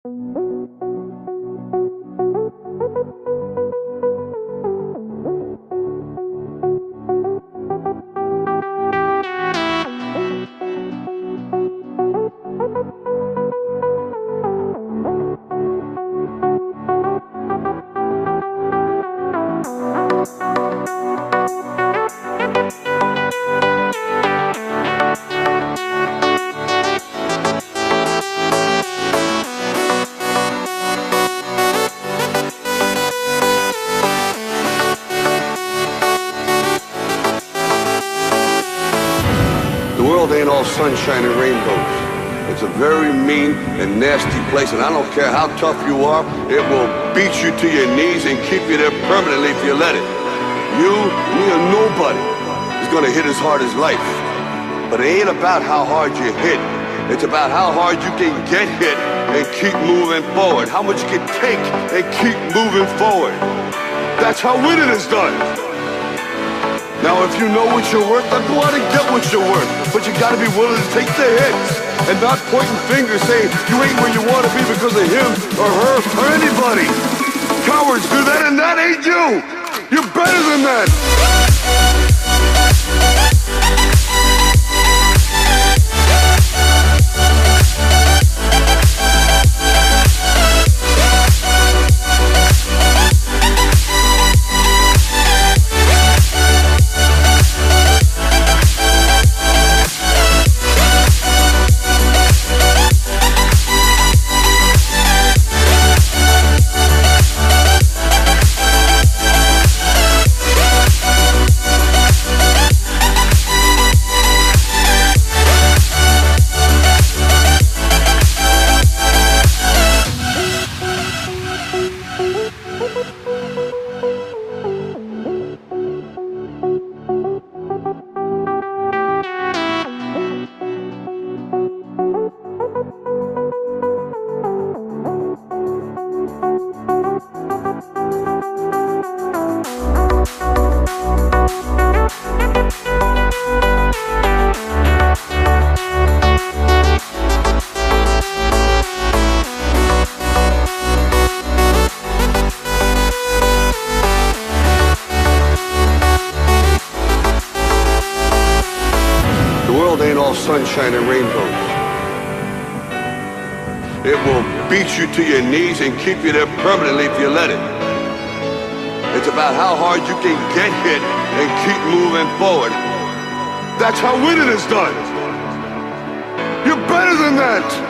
The world ain't all sunshine and rainbows. It's a very mean and nasty place, and I don't care how tough you are, it will beat you to your knees and keep you there permanently if you let it. You, me, or nobody is gonna hit as hard as life. But it ain't about how hard you hit. It's about how hard you can get hit and keep moving forward. How much you can take and keep moving forward. That's how winning is done. Now if you know what you're worth, then go out and get what you're worth. But you gotta be willing to take the hits and not pointing fingers saying you ain't where you wanna be because of him or her or anybody. Cowards do that, and that ain't you. You're better than that. Ain't all sunshine and rainbows. It will beat you to your knees and keep you there permanently if you let it. It's about how hard you can get hit and keep moving forward. That's how winning is done. You're better than that.